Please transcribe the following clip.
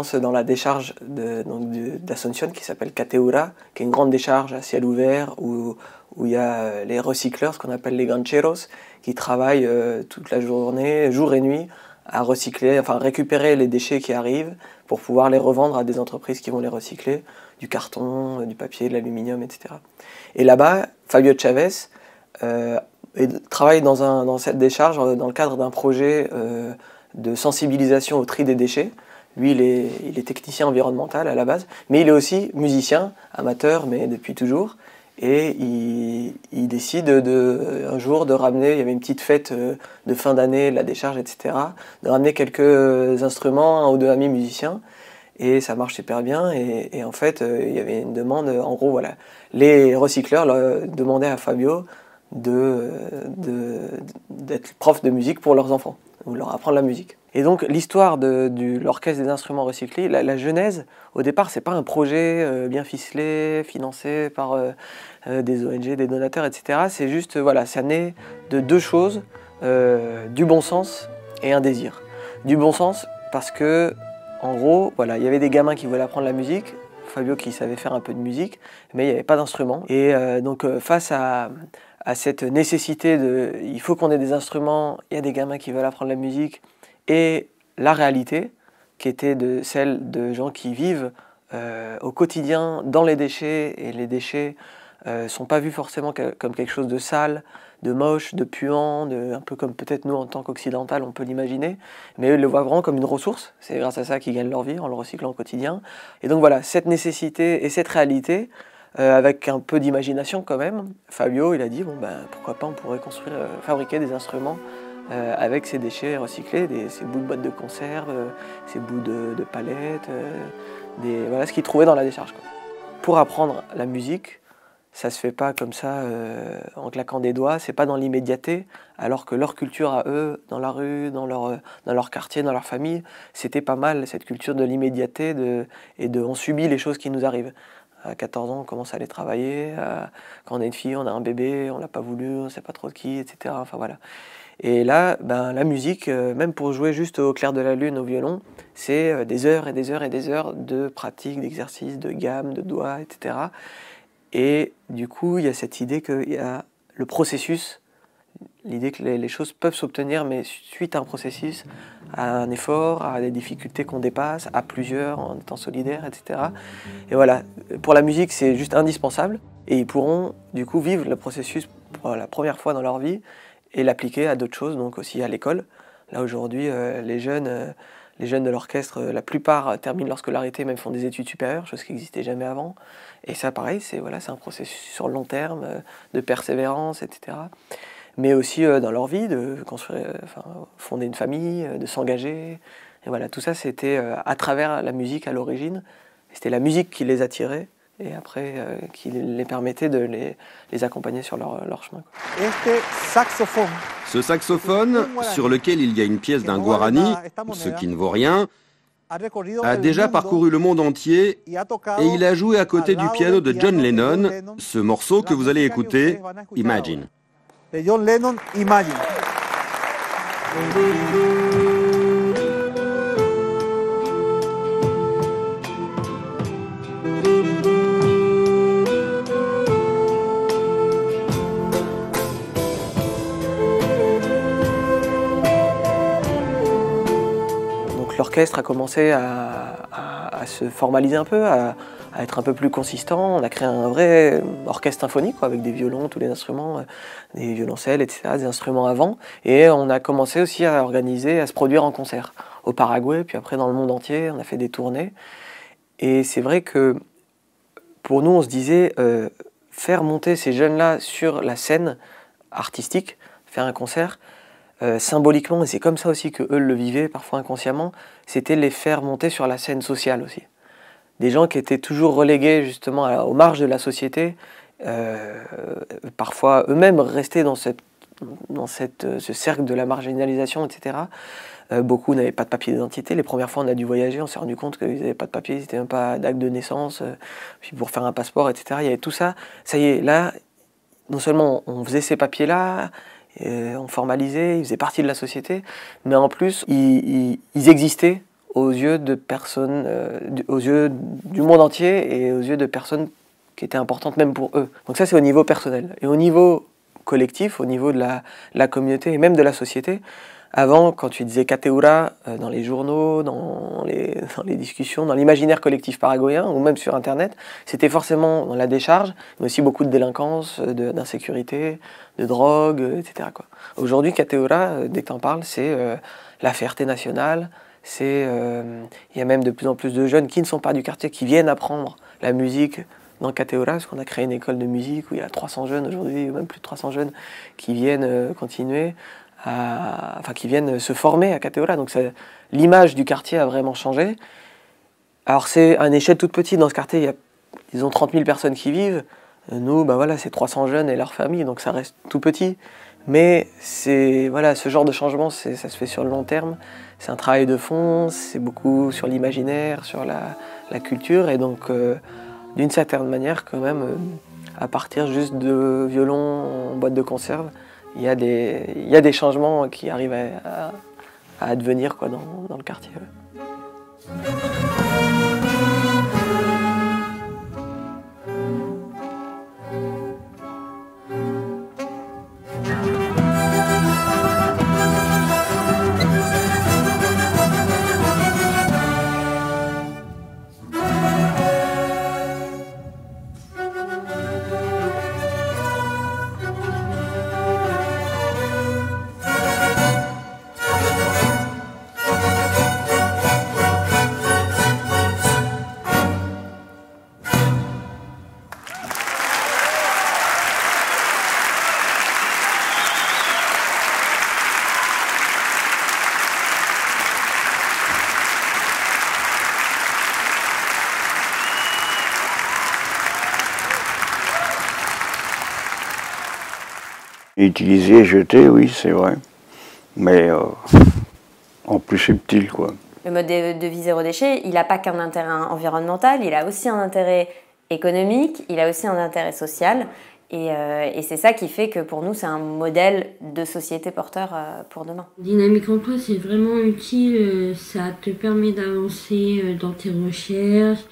commence dans la décharge d'Asunción qui s'appelle Cateura, qui est une grande décharge à ciel ouvert où il y a les recycleurs, ce qu'on appelle les gancheros, qui travaillent toute la journée, jour et nuit, à recycler, enfin récupérer les déchets qui arrivent pour pouvoir les revendre à des entreprises qui vont les recycler, du carton, du papier, de l'aluminium, etc. Et là-bas, Fabio Chavez travaille dans cette décharge dans le cadre d'un projet de sensibilisation au tri des déchets. Lui, il est technicien environnemental à la base, mais il est aussi musicien, amateur, mais depuis toujours. Et il décide un jour de ramener, il y avait une petite fête de fin d'année, la décharge, etc., de ramener quelques instruments, un ou deux amis musiciens, et ça marche super bien. Et en fait, il y avait une demande, en gros, voilà, les recycleurs demandaient à Fabio d'être prof de musique pour leurs enfants, ou leur apprendre la musique. Et donc l'histoire de l'Orchestre des instruments recyclés, la genèse, au départ, c'est pas un projet bien ficelé, financé par des ONG, des donateurs, etc. C'est juste, voilà, ça naît de deux choses, du bon sens et un désir. Du bon sens parce que, en gros, voilà, il y avait des gamins qui voulaient apprendre la musique, Fabio qui savait faire un peu de musique, mais il n'y avait pas d'instrument. Et donc face à cette nécessité il faut qu'on ait des instruments, il y a des gamins qui veulent apprendre la musique, et la réalité qui était celle de gens qui vivent au quotidien dans les déchets, et les déchets sont pas vus forcément comme quelque chose de sale, de moche, de puant, un peu comme peut-être nous en tant qu'occidental on peut l'imaginer, mais eux ils le voient vraiment comme une ressource, c'est grâce à ça qu'ils gagnent leur vie en le recyclant au quotidien. Et donc voilà, cette nécessité et cette réalité, avec un peu d'imagination quand même, Fabio il a dit bon ben pourquoi pas on pourrait fabriquer des instruments avec ces déchets recyclés, ces bouts de boîtes de conserve, ces bouts de palettes, voilà ce qu'ils trouvaient dans la décharge, quoi. Pour apprendre la musique, ça se fait pas comme ça en claquant des doigts, c'est pas dans l'immédiateté, alors que leur culture à eux, dans la rue, dans leur quartier, dans leur famille, c'était pas mal cette culture de l'immédiateté on subit les choses qui nous arrivent. À 14 ans, on commence à aller travailler, quand on a une fille, on a un bébé, on l'a pas voulu, on sait pas trop de qui, etc. Enfin voilà. Et là, ben, la musique, même pour jouer juste au clair de la lune au violon, c'est des heures et des heures et des heures de pratique, d'exercice, de gamme, de doigts, etc. Et du coup, il y a cette idée qu'il y a le processus, l'idée que les choses peuvent s'obtenir, mais suite à un processus, à un effort, à des difficultés qu'on dépasse, à plusieurs, en étant solidaires, etc. Et voilà, pour la musique, c'est juste indispensable. Et ils pourront, du coup, vivre le processus pour la première fois dans leur vie, et l'appliquer à d'autres choses, donc aussi à l'école. Là aujourd'hui, les jeunes de l'orchestre, la plupart terminent leur scolarité, même font des études supérieures, chose qui n'existait jamais avant. Et ça pareil, c'est un processus sur le long terme, de persévérance, etc. Mais aussi dans leur vie, de fonder une famille, de s'engager. Et voilà, tout ça c'était à travers la musique à l'origine. C'était la musique qui les attirait, et après qui les permettait de les accompagner sur leur chemin. Ce saxophone, sur lequel il y a une pièce d'un guarani, ce qui ne vaut rien, a déjà parcouru le monde entier et il a joué à côté du piano de John Lennon ce morceau que vous allez écouter, Imagine. L'orchestre a commencé à se formaliser un peu, à être un peu plus consistant. On a créé un vrai orchestre symphonique, quoi, avec des violons, tous les instruments, des violoncelles, etc., des instruments à vent. Et on a commencé aussi à organiser, à se produire en concert au Paraguay, puis après dans le monde entier. On a fait des tournées. Et c'est vrai que pour nous, on se disait, faire monter ces jeunes-là sur la scène artistique, faire un concert, symboliquement, et c'est comme ça aussi que eux le vivaient, parfois inconsciemment, c'était les faire monter sur la scène sociale aussi. Des gens qui étaient toujours relégués justement aux marges de la société, parfois eux-mêmes restés dans ce cercle de la marginalisation, etc. Beaucoup n'avaient pas de papier d'identité. Les premières fois on a dû voyager, on s'est rendu compte qu'ils n'avaient pas de papier, c'était même pas d'acte de naissance, puis pour faire un passeport, etc. Il y avait tout ça. Ça y est, là, non seulement on faisait ces papiers-là, on formalisait, ils faisaient partie de la société, mais en plus, ils existaient aux yeux de personnes, aux yeux du monde entier et aux yeux de personnes qui étaient importantes même pour eux. Donc ça c'est au niveau personnel. Et au niveau collectif, au niveau de la communauté et même de la société, avant, quand tu disais Cateura dans les journaux, dans les discussions, dans l'imaginaire collectif paraguayen ou même sur Internet, c'était forcément dans la décharge, mais aussi beaucoup de délinquance, d'insécurité, de drogue, etc. Aujourd'hui, Cateura, dès que tu en parles, c'est la fierté nationale. Il y a même de plus en plus de jeunes qui ne sont pas du quartier, qui viennent apprendre la musique dans Cateura, parce qu'on a créé une école de musique où il y a 300 jeunes aujourd'hui, ou même plus de 300 jeunes qui viennent continuer. Qui viennent se former à Cateura. Donc l'image du quartier a vraiment changé. Alors c'est à une échelle toute petite. Dans ce quartier, ils ont 30 000 personnes qui vivent. Nous, voilà, c'est 300 jeunes et leurs familles, donc ça reste tout petit. Mais ce genre de changement, ça se fait sur le long terme. C'est un travail de fond, c'est beaucoup sur l'imaginaire, sur la culture. Et donc, d'une certaine manière, quand même, à partir juste de violons en boîte de conserve, il y a des changements qui arrivent à advenir dans le quartier. Utiliser, jeter, oui, c'est vrai. Mais en plus subtil, quoi. Le mode de vie zéro déchet, il n'a pas qu'un intérêt environnemental, il a aussi un intérêt économique, il a aussi un intérêt social. Et c'est ça qui fait que pour nous, c'est un modèle de société porteur pour demain. Dynamique Emploi, c'est vraiment utile. Ça te permet d'avancer dans tes recherches.